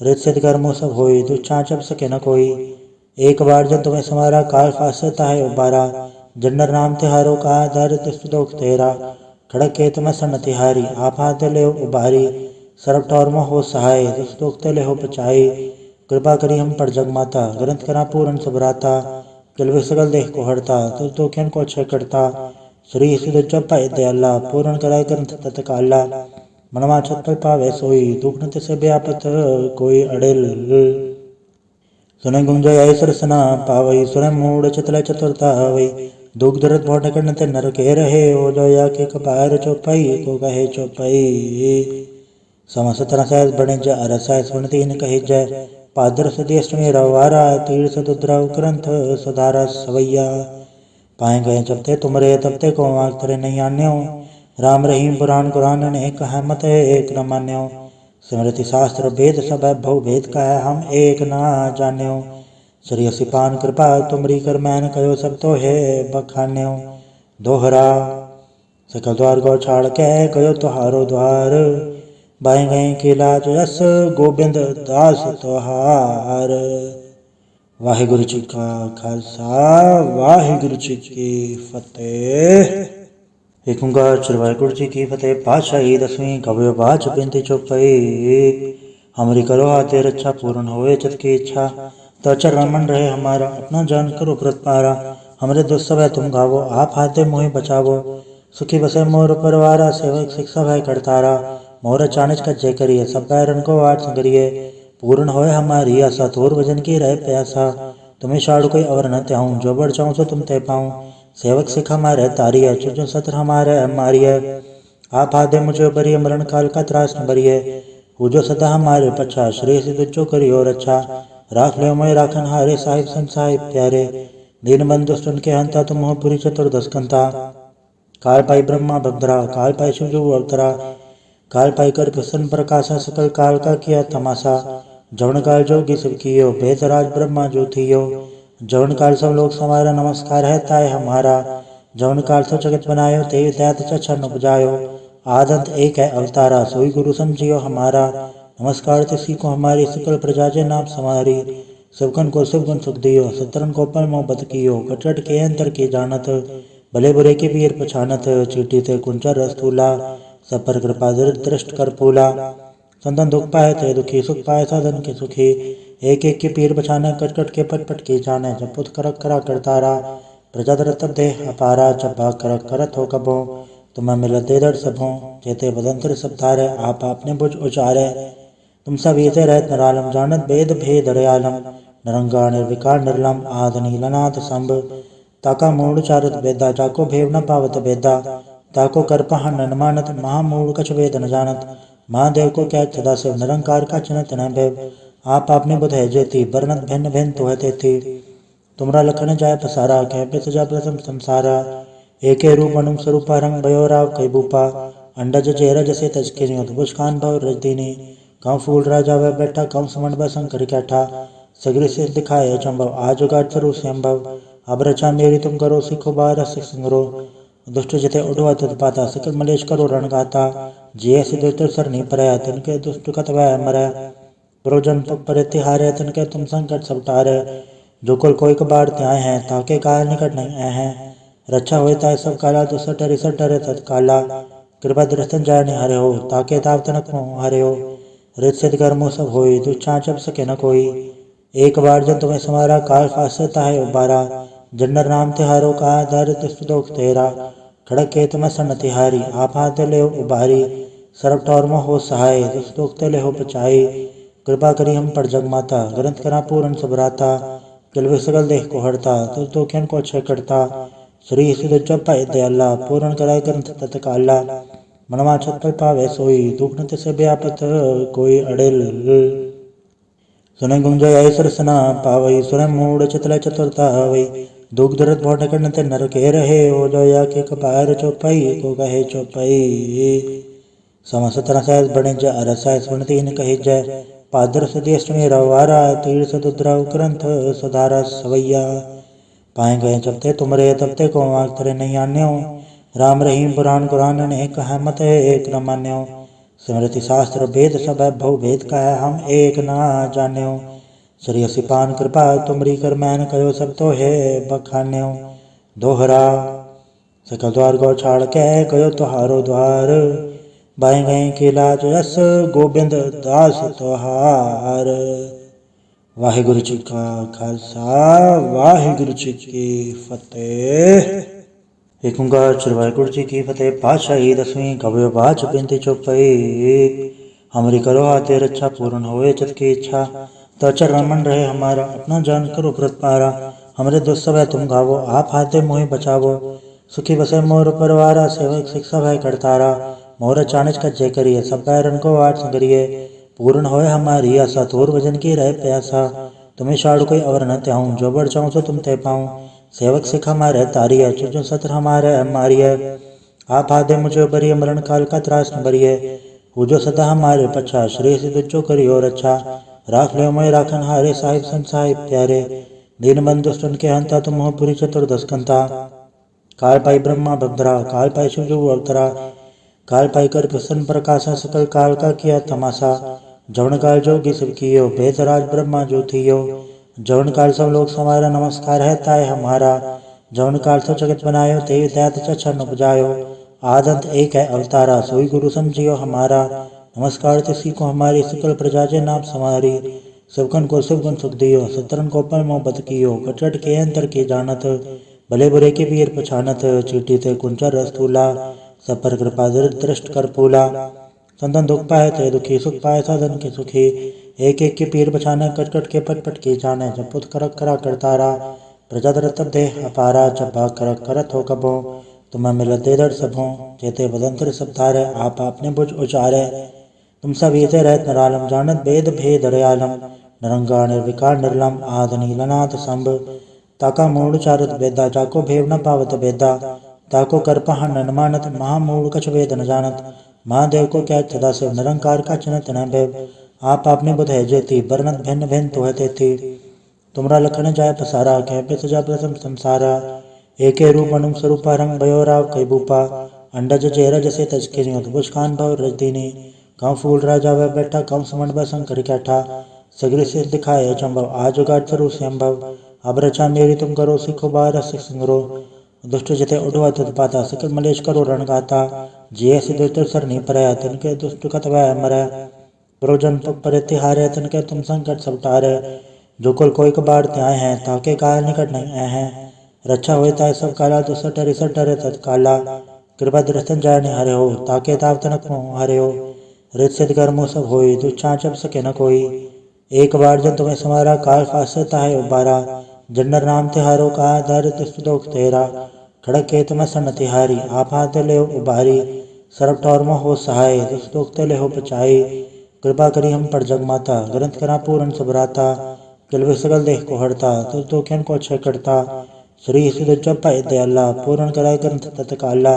रित सिद्ध कर्मो सब होई दुच्छाचप सके न कोई। एक बार जब तुम्हें समारा काल फासता है उबारा। जन्नर नाम तिहारो का आधार दुख तेरा। खड़क के तुम्हें सन तिहारी आप हाथ ले उबारी। सरब ठौर में हो सहाय दुख ते ले हो बचाई। कृपा करी हम पर जग माता ग्रंथ करा पूरन सबराता। किलवे सगल देह को हरता तो दुखियन को क्षय करता। श्री सिद्ध चौपाई दयाला पूर्ण कराय ग्रंथ तत्काला। मनवा छत पर पावे सोई दुख न से व्यापत कोई अड़ेल। सुने गुंजय ऐसर सना पावई सुने मूड चितल चतुरता हवई। दुख दर्द भोट करने ते नर के रहे हो जो या के कपार चौपाई को कहे चौपाई। समस्त तरह से बने जा अरसा सुनती न कहे जय। पादर सदेश मेरा वारा तीर्थ दुद्राव ग्रंथ सुधारा सवैया। पाए गए जब ते तुमरे तब ते को आग तेरे नहीं आन्यो। राम रहीम पुराण कुरान ने कहा मत एक न मान्यो। स्मृति शास्त्र वेद सब भव भेद का है हम एक ना जान्यो। श्री सिपान कृपा तुमरी कर मैन कहो सब तो है बखान्यो। दोहरा सकल द्वार गौ छाड़ के कहो तुहारो द्वार। बाएं गए केला जस गोबिंद दास तोहार। वाहिगुरु जी का खालसा वाहिगुरु जी की फतेह। एक ओंकार श्री वाहिगुरु जी की फतेह। पातशाही दसवीं कवि बाच बिनती चौपाई। हमरी करो हाथे रक्षा पूर्ण होए चित की इच्छा। तो चरण मन रहे हमारा अपना जान करो व्रत पारा। हमरे दुष्ट सब है तुम गावो आप हाथे मोहि बचावो। सुखी बसे मोर परवारा सेवक शिक्षा भय करतारा। मोर चाणच का जय करिए सब बैरन को वाट संगरिए। पूर्ण होए हमारी आशा तोर भजन की रहे प्यासा। तुम्हें शाड़ कोई अवर न त्याऊं जो बढ़ चाहूँ सो तुम तय पाऊँ। सेवक सिख हमारे तारिय चुजो सत्र हमारे मारिय। आप आदे मुझे बरिय मरण काल का त्रास न बरिय। पूजो सदा हमारे पछा श्रेय सिद्ध जो करियो रक्षा। राख ले मोय राखन हारे साहिब संग साहिब प्यारे। दीन बंधु सुन के हंता तुम हो पुरी चतुर्दश कंता। काल पाई ब्रह्मा भद्रा काल पाई शिव जो अवतरा। काल पाई कर प्रसन्न प्रकाशा सकल काल का किया तमाशा। जवन काल जोगी सब कियो भेद राज ब्रह्मा जो थियो। जवन काल सब लोग समारा नमस्कार है ताय हमारा। जवन काल सब जगत बनायो ते दैत चरण उपजायो। आदंत एक है अवतारा, सोई गुरु समझियो हमारा। नमस्कार तिसी को हमारी, सकल प्रजा जे नाम समारी। सबकन को सब गुण सुख दियो, सतरन को पल मोह बत कियो। कटरट के अंतर के जानत, भले बुरे के पीर पछानत। चीटी ते कुंचर रस्तूला, सब पर कृपा दृष्ट कर फूला। संतन दुख पाए थे दुखी, सुख पाए साधन के सुखी। एक एक के पीर बछाने, कट कट के पट पट के जाने। जब पुत करक करा करतारा, प्रजा दर तब देह अपारा। जब भाग करक करत हो कबो, तुम्हें मिलत दे दर सबों। जेते बदंतर सब तारे, आप आपने बुझ उचारे। तुम सब ये रहत नरालम, जानत वेद भेद दयालम। नरंगा निर्विकार निर्लम, आद नीलनाथ संभ। ताका मूड चारत वेदा, जाको भेव न पावत वेदा। ताको कर पहन न मानत, महामूड कछ वेद न जानत। महादेव को क्या सदा शिव, निरंकार का चिन्हत न भैव। आप आपने बुध है जेती, वर्णत भिन्न भिन्न तो है तेती। तुमरा लखन जाय पसारा, कह पे सजा प्रथम संसारा। एके रूप अनुम स्वरूपा, रंग भयो राव कई बूपा। अंडज जेरज से तजकिनी, बुझकान भव रजदीनी। गाँव फूल राजा वह बैठा, गाँव समण ब शंकर कैठा। सगरी से दिखाए चंभव, आज उगाड़ स्वरू संभव। अब रचा मेरी तुम करो, सिखो बार सिख संगरो। दुष्ट जिते उठवा तुत पाता, सकल मलेश करो रण गाता। जिये से दुष्ट सर नहीं परया, तिनके दुष्ट कत वह मरै। प्रोजन पर तिहारे, तिनके तुम संकट सब टारे। जो कुल कोई कबाड़ त्याय हैं, ताके काल निकट नहीं आए हैं। रक्षा होए ताय सब काला, तो सटरे सटरे तत्काला। कृपा दृष्टन जाय नहीं हरे हो, ताके ताव तनक मोह हरे हो। रित सिद्ध कर्मो सब होई, दुच्छा जब सके न कोई। एक बार जब तुम्हें समारा, काल फासता है उबारा। जन्नर नाम तिहारो, कहा दारिद्र दुख तेरा। खड़क के तुम्हें सन तिहारी, आप हाथ ले उबारी। सरब टौर में हो सहाय, दुख ले हो बचाई। कृपा करी हम पर जग माता, ग्रंथ करा पूरन सबराता। किलवे सगल देह को हरता, तुझ दुखियन को क्षय करता। श्री सिद्ध जप पाए दयाला, पूर्ण कराय ग्रंथ तत्काला। मनवा छत पर पावे सोई, दुख न तिसे व्यापत कोई अड़ेल। सुने गुंजय सरसना पावई, सुने मूड चितल चतुरता हवई। दुख दर्द भोट करन ते नर के रहे, हो जो या के कपार चौपाई को कहे चौपाई। समस्त रसायस बने ज अरसाय, सुनती न कही जय। पादर सुदेश में रवारा, तीर्थ दुद्रा ग्रंथ सुधारा सवैया। पाए गए जबते तुमरे, तबते को आग तरे नहीं आन्यो। राम रहीम पुराण कुरान ने कहा मत एक न मान्यो। स्मृति शास्त्र वेद सब भव भेद कह, हम एक ना जान्यो। श्री असिपान कृपा तुमरी कर, मैन कहो सब तो है बखान्यो। दोहरा सकल द्वार गौ छाड़ के, कहो तुहारो द्वार। बाएं गए के लाज यस, गोबिंद दास तुहार। वाहिगुरु जी का खालसा, वाहिगुरु जी की फतेह। एक ओंकार श्री वाहिगुरु जी की फतेह। पातशाही दसवीं कवि बाच बिनती चौपाई। हमारी करो आते रक्षा, पूर्ण होए चित की इच्छा। तो चरण मन रहे हमारा, अपना जान करो व्रत पारा। हमरे दुष्ट सब है तुम गावो, आप हाथे मोहि बचावो। सुखी बसे मोर परवारा, सेवक शिक्षा भय करतारा। मोर चाणच का जय करिए, सब पैरन को आठ संगरिए। पूर्ण होए हमारी आशा, थोर भजन की रहे प्यासा। तुम्हें शाड़ कोई अवर न त्याऊं, जो बढ़ चाहूँ सो तुम ते पाऊँ। सेवक सिख हमारे तारिय, चुजो सत्र हमारे मारिय। आप आदे मुझे बरिय, मरण काल का त्रास न बरिय। पूजो सदा हमारे पच्छा, श्री सिद्ध जो करियो रक्षा। राख ले मैं राखन हारे, साहिब संत साहिब प्यारे। दीन बंधु सुन के हंता, तुम हो पुरी चतुर्दश कंता। काल पाई ब्रह्मा बंदरा, काल पाई शिव जो अवतरा। काल पाई कर प्रसन्न प्रकाशा, सकल काल का किया तमाशा। जवन काल जोगी सब कियो, भेदराज ब्रह्मा जो थियो। जवन काल सब लोग समारा, नमस्कार है ताय हमारा। जवन काल सब जगत बनायो, ते दैत चछन उपजायो। आदंत एक है अवतारा, सोई गुरु समझियो हमारा। नमस्कार तिसी को हमारी, सकल प्रजा जे नाम समारी। सबकन को सब गुण सुख दियो, सतरन को पल मोह बत कियो। कटरट के अंतर के जानत, भले बुरे के पीर पछानत। चीटी ते कुंचर रस्तूला, सब पर कृपा दृष्ट कर फूला। संतन दुख पाए थे दुखी, सुख पाए साधन के सुखी। एक एक के पीर बछाने, कट कट के पट पट के जाने। जब पुत करक करा करतारा, प्रजा दर तब देह अपारा। जब भाग करक करत हो कबो, तुम्हें मिलत दे दर सबों। जेते बदंतर सब तारे, आप आपने बुझ उचारे। तुम सब ये रहत नरालम, जानत वेद भेद दयालम। नरंगा निर्विकार निर्लम, आद नीलनाथ संभ। ताका मूड चारत वेदा, जाको भेव न पावत वेदा। ताको कर पहन न मानत, महामूड कछ वेद न जानत। महादेव को क्या सदा शिव, निरंकार का चिन्हत न भैव। आप आपने बुध है जेती, वर्णत भिन्न भिन्न तो है तेती। तुमरा लखन जाय पसारा, कह पे सजा प्रथम संसारा। एके रूप अनुम स्वरूपा, रंग भयो राव कई बूपा। अंडज चेहरा जैसे तजके अद्भुत खान भव रजदीनी कम फूल राजा वह बैठा कम समण व शंकर कैठा सगरी से दिखाए चंभव आज उगाट स्वरूप संभव अब रचा मेरी तुम करो सिखो बार सिख संगरो दुष्ट जिते उड़वा तत्पाता सकल मलेश करो रण गाता जिये सिद्धो तर सरनी परया तिनके दुष्ट कत वह मरै प्रोजन पर तिहारे तिनके तुम संकट सब टारे जो कुल कोई कबाड़ त्याय हैं ताके काल निकट नहीं आए हैं रक्षा होता है सब काला तो सटरे तत्काला कृपा दृष्टन जाय ने हरे हो ताके ताप तनक हरे हो रित सिद्ध कर्मो सब होई दुच्छा चप सके न कोई एक बार जब तुम्हें समारा काल फासता है उबारा जन्नर नाम तिहारो का दर दुख तेरा खड़क के तुम्हें सन तिहारी आप हाथ ले उबारी सरब टौर हो सहाय दुख ले हो पचाई कृपा करी हम पर जग माता ग्रंथ करा पूर्ण सबराता किलवे सगल देह को हड़ता तो खेन को अच्छे करता श्री सिद्ध जप पाए दयाला पूर्ण कराए ग्रंथ तत्काला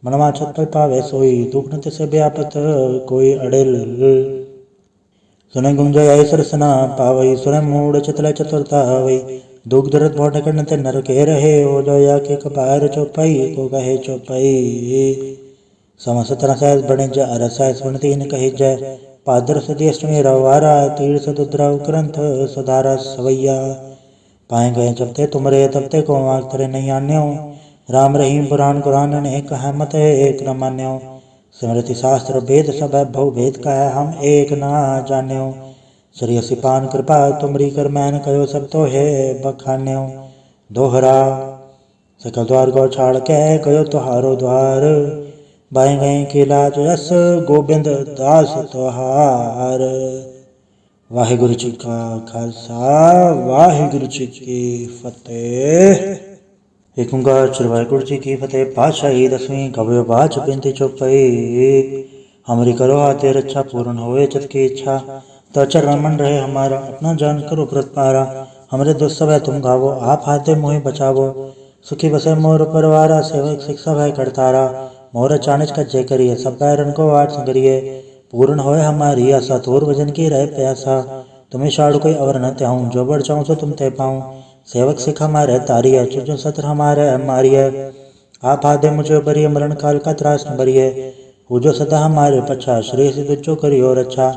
मनवा छत पर पावे सोई दुख नत से व्यापत कोई अड़ेल सुने गुंजय सरसना पावई सुने मूड चतल चतुरता हवई दुख दर्द भोट करते नर के रहे हो जो या के कपार चौपाई को कहे चौपाई समस्त रसायस बने ज अरसाय सुनती न कहे जय पादर सदेष्टमी रवारा तीर्थ दुद्राव ग्रंथ सुधारा सवैया पाए गए जबते तुमरे तबते को मांग तरे नहीं आन्यो राम रहीम पुराण कुरान ने कहा मत एक न मान्यो स्मृति शास्त्र वेद सब भव भेद का है हम एक ना जान्यो श्री सिपान कृपा तुमरी कर मैन कयो सब तो है बखान्यो दोहरा सकल द्वार गौ छाड़ के कयो तुहारो द्वार बाएं गए के लाज यस गोबिंद दास तुहार। वाहिगुरु जी का खालसा वाहिगुरु जी की फतेह। एक ओंकार श्री वाहिगुरु जी की फतेह। पातशाही 10वीं कवि बाच बिनती चौपाई। हमारी करो हाथे रक्षा पूर्ण होए चित की इच्छा तो चरण मन रहे हमारा अपना जान करो व्रत पारा। हमरे दुष्ट सब है तुम गावो आप हाथे मोहि बचावो सुखी बसे मोर परवारा सेवक शिक्षा भय करतारा। मोर चाणच का जय करिए सब बैरन को वाट संगरिए पूर्ण होए हमारी आशा तोर वजन की रहे प्यासा। तुम्हें शाड़ कोई अवर न त्याऊं जो बढ़ जाऊं सो तुम ते पाऊं सेवक सिख हमारे तारिय चुजो सत्र हमारे मारिय आप आदे मुझे बरिय मरण काल का त्रास न बरिय पूजो सदा हमारे पछा श्री सिद्धो करियो रक्षा।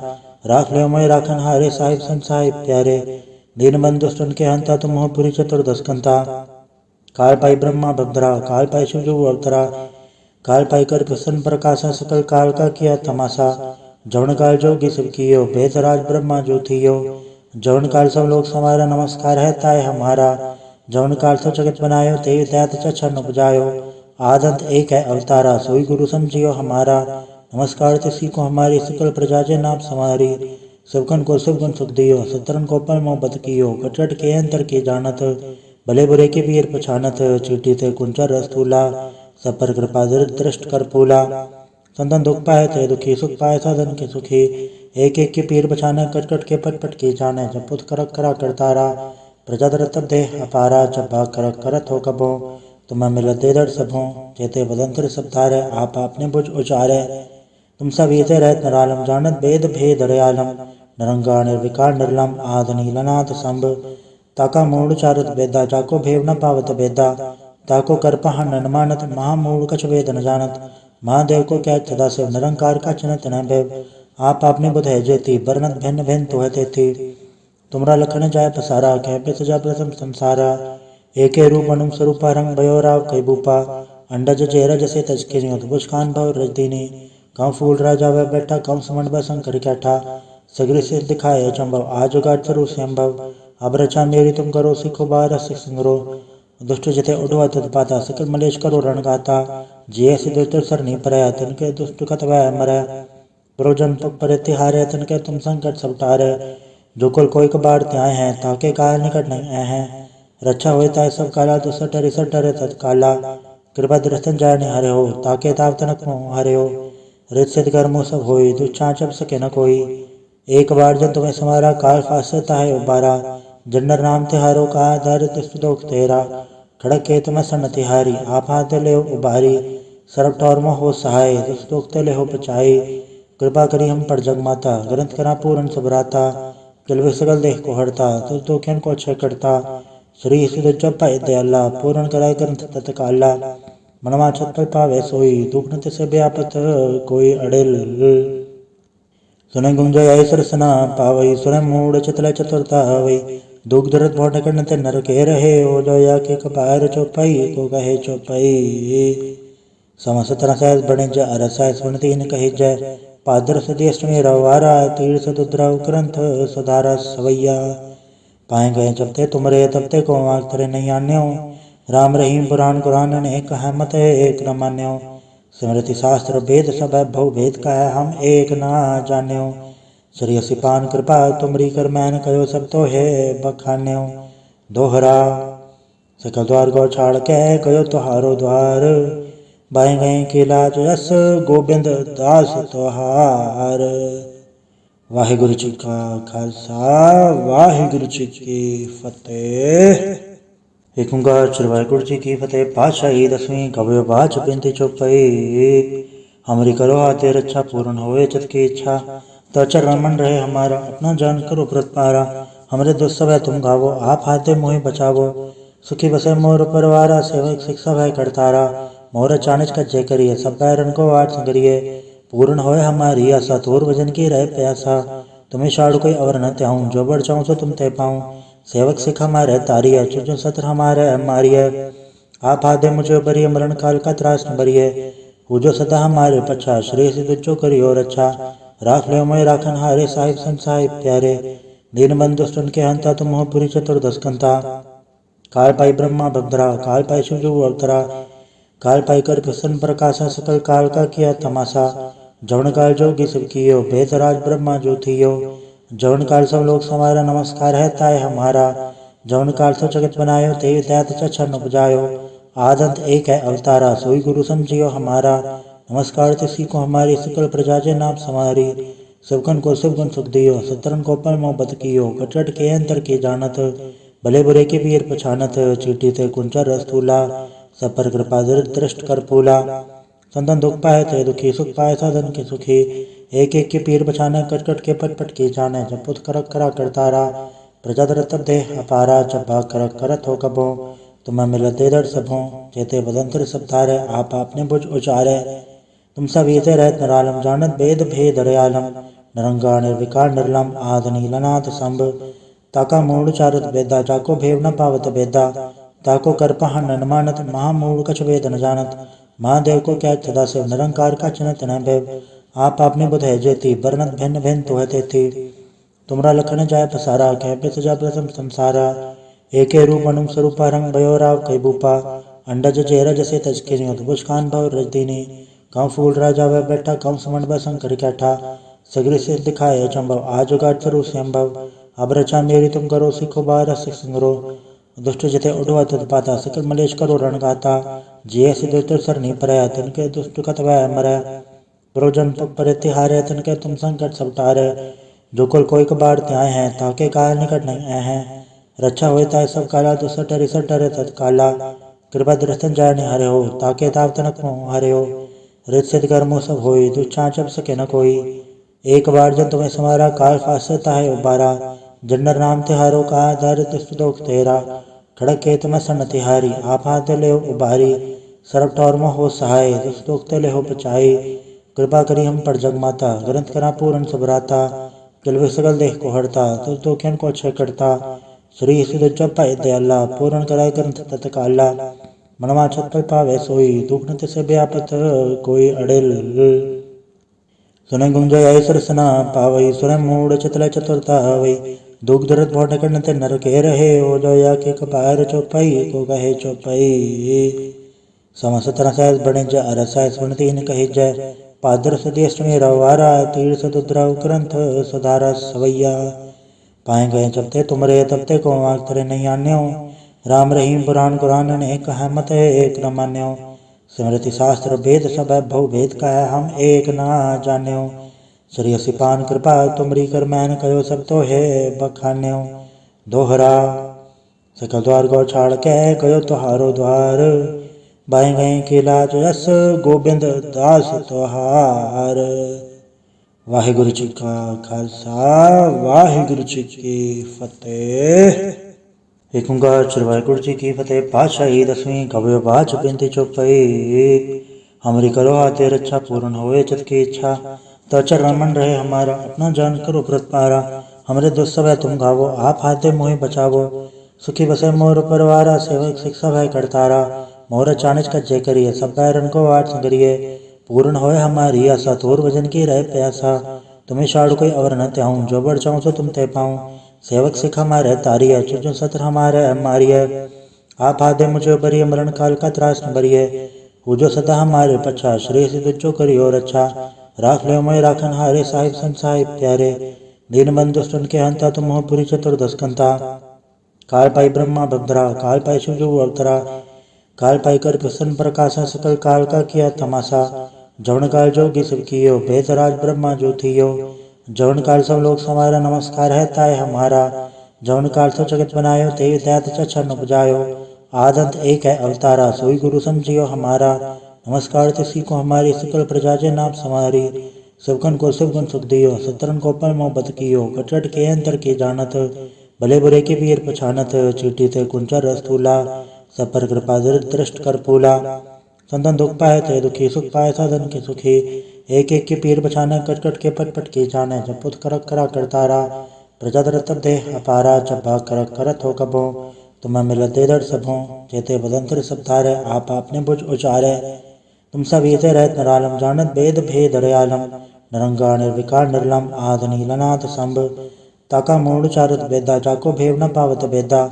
राख ले मोय राखन हारे साहिब संत साहिब प्यारे दीन बंधु सुन के हंता तुम हो पुरी चतुर्दश कंता। काल पाई ब्रह्मा भद्रा काल पाई शिव अवतरा काल पाई कर प्रसन्न प्रकाशा सकल काल का किया तमाशा। जवन काल जोगी सब कियो भेदराज ब्रह्मा जो थियो जवन काल सब लोग समारा नमस्कार है ताय हमारा। जवन काल सब जगत बनायो ते दैत चरण उपजायो आदंत एक है अवतारा सोई गुरु समझियो हमारा। नमस्कार तिसी को हमारी सकल प्रजा जे नाम समारी सबकन को सब गुण सुख दियो सतरन को पल मोहब्बत कियो कटट के अंतर के जानत भले बुरे के वीर पछानत चीटी थे कुंचर रस्तूला सब पर कृपा दृष्ट कर फूला। संतन दुख पाए थे दुखी सुख पाए साधन के सुखी एक एक के पीर बचाने कट कट के पट पट के जाने जब पुत करक करा करतारा प्रजा दरत देह अपारा जब भाग करक करत हो कबो तुम्हें मिलत दे दर सबों जेते वदंतर सब धारे आप अपने बुझ उचारे। तुम सब इसे रहत नरालम जानत वेद भेद दयालम नरंगा निर्विकार निर्लम आद नीलनाथ संभ ताका मूड चारत वेदा जाको भेव न पावत वेदा ताको कर पहा न मानत महामूड कछ वेद न जानत महादेव को क्या सदा शिव निरंकार का चिन्हत न भेव आप आपने बुध है जेती बरनत भिन्न भिन्न तो है थी तुमरा लखन जाय पसारा कह पे सजा प्रथम संसारा। एक रूप अनुम स्वरूपा रंग भयो राव कई बूपा अंडज चेहरा जैसे तजके अद्भुत खान भव रजदीनी कम फूल राजा वह बैठा कम समण व शंकर कैठा सगरी से दिखाए चंभव आज उगाट स्वरूप संभव अब रचा मेरी तुम करो सिखो बार सिख संगरो दुष्ट जिते उड़वा तत्पाता सकल मलेश करो रण गाता जिये सिद्धो सरनी परया तिनके दुष्ट कत वह मरै प्रोजन पर तिहारे तिनके तुम संकट सब टारे जो कुल कोई कबाड़ त्याय हैं ताके काल निकट नहीं आए हैं रक्षा होता है सब काला तो सटरे तत्काला कृपा दृष्टन जाय ने हरे हो ताके ताप तनक हरे हो रित सिद्ध कर्मो सब होई दुच्छा चप सके न कोई। एक बार जब तुम्हें समारा काल फासता है उबारा जन्नर नाम तिहारो का दर दुख तेरा खड़क के तुम्हें सन तिहारी आप हाथ ले उबारी सरब टौर हो सहाय दुख ले हो पचाई कृपा करी हम पर जग माता ग्रंथ करा पूर्ण सबराता किलवे सगल देह को हड़ता तो खेन को अच्छे करता श्री सिद्ध जप पाए दयाला पूर्ण कराए ग्रंथ तत्काला। मनवा छत पर पावे सोई, दुख न तिसे व्यापत कोई अड़िल। सुने गुंजय ऐसर सना पावई, सुने मूड चितल चतुरता हवई। दुख दर्द भोट कर ते नर के रहे, हो जो या के कपार चौपाई को कहे चौपाई। समस्त रसायस बने ज अरसाय सुनती न कही जय, पादर सदी अष्टमी रवारा तीर्थ दुद्रव ग्रंथ सुधारा सवैया। पाए गए जब ते तुमरे तब ते को आग तरे नहीं आन्यो, राम रहीम पुराण कुरान ने कहा मत एक न मान्यो। स्मृति शास्त्र वेद सब भव भेद का है, हम एक ना जान्यो। श्री सिपान कृपा तुमरी कर मैन कयो सब तो है बखान्यो। दोहरा सकल द्वार गौ छाड़ के कयो तुहारो द्वार, बाएं गए के लाज यस गोबिंद दास तुहार। वाहिगुरु जी का खालसा, वाहिगुरु जी की फतेह। एक ओंकार श्री वाहिगुरु जी की फतेह। पातशाही दसवीं कवि बाच बिनती चौपाई। हमारी करो हाथे रक्षा, पूर्ण होए चित की इच्छा। तो चरण मन रहे हमारा, अपना जान करो व्रत पारा। हमरे दुष्ट सब है तुम गावो, आप हाथे मोहि बचावो। सुखी बसे मोर परवारा, सेवक शिक्षा भय करतारा। मोर चानिच का जय करिए, सब बैरन को आठ संगरिए। पूर्ण होए हमारी आशा, तोर भजन की रहे प्यासा। तुम्हें छाड़ कोई और न त्याऊं, जो बढ़ चाहूं सो तुम ते पाऊं। सेवक सिख हमारे तारिय, चुजो सत्र हमारे मारिय। आप हाथे मुझे बरिय, मरण काल का त्रास न बरिय। पूजो सदा हमारे पच्छा, श्री सिद्ध जो करियो रक्षा। राख लियो मोय राखन हारे, साहिब संत साहिब प्यारे। दीन बंधु सुन के हंता, तुम हो पुरी चतुर्दश कंता। काल पाई ब्रह्मा भद्रा, काल पाई शिव जो अवतरा। काल पाई कर प्रसन्न प्रकाशा, सकल काल का किया तमाशा। जवन काल जोगी सब कियो, बेतराज ब्रह्मा जो थियो। जवन काल सब लोग समारा, नमस्कार है ताय हमारा। जवन काल सब जगत बनायो, ते दैत चछन उपजायो। आदंत एक है अवतारा, सोई गुरु समझियो हमारा। नमस्कार तिसी को हमारी, सकल प्रजा जे नाम समारी। सबकन को सब गुण सुख दियो, सतरन को पल मोहब्बत कियो। कटट के अंतर के जानत, भले बुरे के पीर पछानत। चीटी ते कुंचर रस्तूला, सब पर कृपा दृष्ट कर फूला। संतन दुख पाए थे दुखी, सुख पाए साधन के सुखी। एक एक के पीर बछाने, कट कट के पट पट के जाने। जब पुत करक करा करतारा, प्रजा दर तब देह अपारा। जब भाग करक करत हो कबो, तुम्हें मिलत दे दर सबों। जेते बदंतर सब तारे, आप आपने बुझ उचारे। तुम सब ये रहत नरालम, जानत वेद भेद रयालम। नरंगा निर्विकार निर्लम, आद नीलनाथ संभ। ताका मूड चारत वेदा, जाको भेव न पावत वेदा। ताको कर पहन न मानत, महामूड कछ वेद न जानत। महादेव को क्या सदा शिव, निरंकार का चिन्हत न भैव। आप आपने बुध है जेती, बरनत भिन्न भिन्न तो है तेती। तुमरा लखन जाय पसारा, कह पे सजा प्रथम संसारा। एके रूप अनुम स्वरूपा, रंग भयो राव कई भूपा। अंडज जेरज से तज के नियत, बुझकान भव रजदीनी। कौ फूल राजा वह बैठा, कौ समन व शंकर कैठा। सगरी से दिखाए चंबव, आज उगाट स्वरू संभव। अब रचा मेरी तुम करो, सिखो बार सिख संगरो। दुष्ट जते उठवा तद पाता, सकल मलेश करो रण गाता। जिये सिद्ध सर नहीं परया, तिनके दुष्ट कत वह मरै। प्रोजन पर तिहारे, तिनके तुम संकट सब टारे। जो कुल कोई कबाड़ त्याय हैं, ताके काल निकट नहीं आए हैं। रक्षा होए ताय सब काला, दुसठ डरे तत्काला। कृपा दृष्टन जाय नहीं हरे हो, ताके ताव तनक मोह हरे हो। रित सिद्ध कर्मो सब होई, दुच्छा जब सके न कोई। एक बार जब तुम्हें समारा, काल फासता है उबारा। जन्नर नाम तिहारो, कहा दारिद्र दुख तेरा। खड़क के तुम्हें सन तिहारी, आप हाथ ले उबारी। सरब टौर में हो सहाय, दुख ले हो बचाई। कृपा करी हम पर जग माता, ग्रंथ करा पूरन सबराता। किलवे सकल देह को हरता, तुझ दुखियन को क्षय करता। श्री सिद्ध जप पाए दयाला, पूर्ण कराय ग्रंथ तत्काला। मनवा छत पर पावे सोई, दुख न तिसे व्यापत कोई अड़िल। सुने गुंजय ऐसर सना पावई, सुने मूड चितल चतुरता हवई। दुख दर्द भोट कर ते नर के रहे, हो जो या के कपार चौपाई को कहे चौपाई। समस्त रसायस बने ज अरसाय सुनती न कही जय। पादर सदी अष्टमी रवारा, तीर्थ दुद्रव ग्रंथ सुधारा सवैया। पाए गए जब ते तुमरे तब ते को आग तरे नहीं आन्यो। राम रहीम पुराण कुरान ने कहा मत एक न मान्यो। स्मृति शास्त्र वेद सब भव भेद का है, हम एक ना जान्यो। श्री सिपान कृपा तुमरी कर मैन कयो सब तो है बखान्यो। दोहरा सकल द्वार गौ छाड़ के कयो तुहारो द्वार, बाएं गए के लाज यस गोबिंद दास तुहार। वाहिगुरु जी का खालसा, वाहिगुरु जी की फतेह। एक ओंकार श्री वाहिगुरु जी की फतेह। पातशाही दसवीं कवि बाच बिनती चौपाई। हमारी करो हाथे रक्षा पूर्ण होए चित की इच्छा। तो चरण मन रहे हमारा अपना जान करो व्रत पारा। हमरे दुष्ट सब है तुम गावो आप हाथे मोहि बचावो। सुखी बसे मोर परिवारा सेवक शिक्षा भय करतारा। मोर चानिज का जय करिए सब बैरन को वाट संगरिए। पूर्ण होए हमारी आशा तोर भजन की रहे प्यासा। तुम्हें शाड़ कोई अवर न त्याऊं जो बढ़ चाहूँ सो तुम ते पाऊँ। सेवक सिख हमारे तारी है चुजो सत्र हमारे हमारी है। आप आदे मुझे बरिए मरण काल का त्रास न बरिए। पूजो सदा हमारे पछा श्री सिद्ध जो करियो रक्षा। राख ले मैं राखन हारे साहिब संत साहिब प्यारे। दीन बंधु सुन के हंता तुम हो पुरी चतुर्दश कंता। काल पाई ब्रह्मा बंदरा काल पाई शिव जो अवतरा। काल पाई कर प्रसन्न प्रकाशा सकल काल का किया तमाशा। जवन काल जोगी सब कियो बेतराज ब्रह्मा जो थियो। जवन काल सब लोग समारा नमस्कार है ताय हमारा। जवन काल सब जगत बनायो ते दैत चछन उपजायो। आदंत एक है अवतारा सोई गुरु समझियो हमारा। नमस्कार तिसी को हमारी सकल प्रजा जे नाम समारी। सबकन को सब गुण सुख दियो सत्रन को पल मोहब्बत कियो। कटकट के अंतर की जानत भले बुरे की पीर पछानत। चीटी ते कुंचर रस्तूला सब पर कृपा दृष्ट कर फूला। संतन दुख पाए ते दुखी सुख पाए साधन के सुखी। एक एक के पीर बछाने कट कट के पट पट के जाने। जब पुत करक करा करतारा प्रजा दर तब दे अपारा। जब भाग करक करत हो कबो तुम्हें मिलत दे दर सबों। जेते बदंतर सब तारे आप आपने बुझ उचारे। तुम सब ये रहत नरालम जानत वेद भेद रयालम। नरंगा निर्विकार निर्लम आद नीलनाथ संभ। ताका मूड चारत वेदा जाको भेव न पावत वेदा।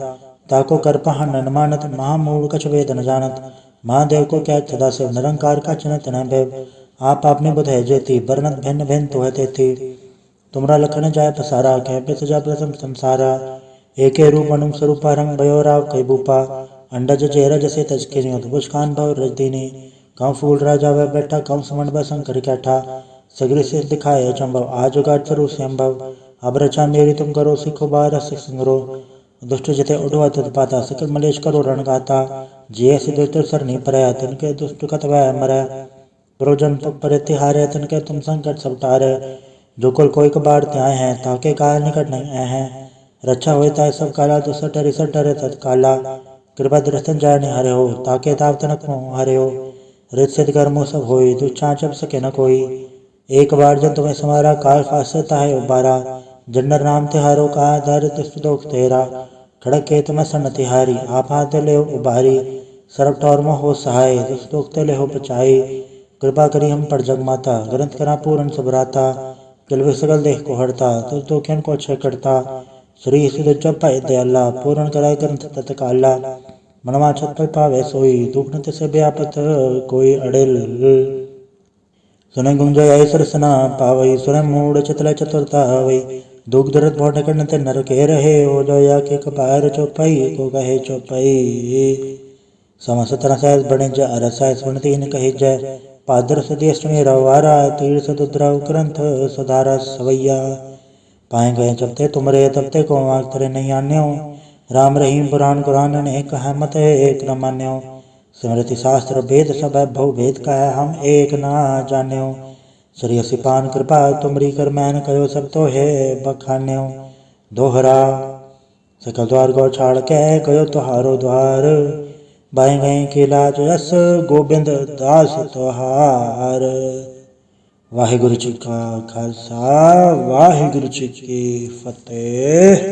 ताको कर पहन न मानत महामूड कछ वेद न जानत। महादेव को क्या सदा शिव निरंकार का चिन्हत न भैव। आप आपने बुध है जेती बरनत भिन्न भिन्न तो है तेती। तुमरा लखन जाय पसारा कह पे सजा प्रथम संसारा। एके रूप अनुम स्वरूपा रंग भयो राव कई बूपा। अंडज चेहरा जैसे तजकिनी उद्भुज खान भव रजदीनी। कौ फूल राजा वह बैठा कौ समण व शंकर कैठा। सगरी से दिखाए चंभव आज उगाट स्वरूप संभव। अब रचा मेरी तुम करो सिखो बार सिख संगरो। दुष्ट जिते उड़वा तत्पाता सकल मलेश करो रण गाता। जिये सिद्ध सरनी परया तिनके दुष्ट कत वह मरै। प्रोजन पर तिहारे तिनके तुम संकट सब टारे। जो कुल कोई कबाड़ त्याय हैं ताके काल निकट नहीं आए हैं। रक्षा होए ताय सब काला दुसठ डरे तत्काला। कृपा दृष्टन जाय नहीं हरे हो ताके ताव तनक मोह हरे हो। रित सिद्ध कर्मो सब होई दुच्छा जब सके न कोई। एक बार जब तुम्हें समारा काल फासता है उबारा। जन्नर नाम तिहारो का दारिद्र दुख तेरा। खड़क के तुम्हें सन तिहारी आप हाथ ले उबारी। सरब टौर में हो सहाय दुख ले हो बचाई। कृपा करी हम पर जग माता ग्रंथ करा पूर्ण सबराता। किलवे सगल देह को हरता तो खेन को अच्छे करता। श्री सिद्ध जब पाए दयाला पूर्ण कराए ग्रंथ तत्काला। मनवा छत पर पावे सोई दुख नत से व्यापत कोई अड़ेल। सुने गुंजय सरसना पावई सुने मूड चतल चतुरता हवई। दुख दर्द भोट करते नर के रहे हो जो या के कपार चौपाई को कहे चौपाई। समसतर सहस बने जय रसाय सुनती न कहे जय। पादर सदेश में रवारा तीर सदुद्रव ग्रंथ सुधारा सवैया। पाए गए जब ते तुमरे तब ते को आग तरे नहीं आन्यो। राम रहीम पुराण कुरान ने कहा मत एक न मान्यो। स्मृति शास्त्र वेद सब भव भेद का है हम एक ना जान्यो। श्री सिपान कृपा तुमरी कर मैन कयो सब तो है बखान्यो। दोहरा सकल द्वार गौ छाड़ के कयो तुहारो द्वार। बाएं गए के लाज यस गोबिंद दास तुहार। वाहिगुरु जी का खालसा वाहिगुरु जी की फतेह।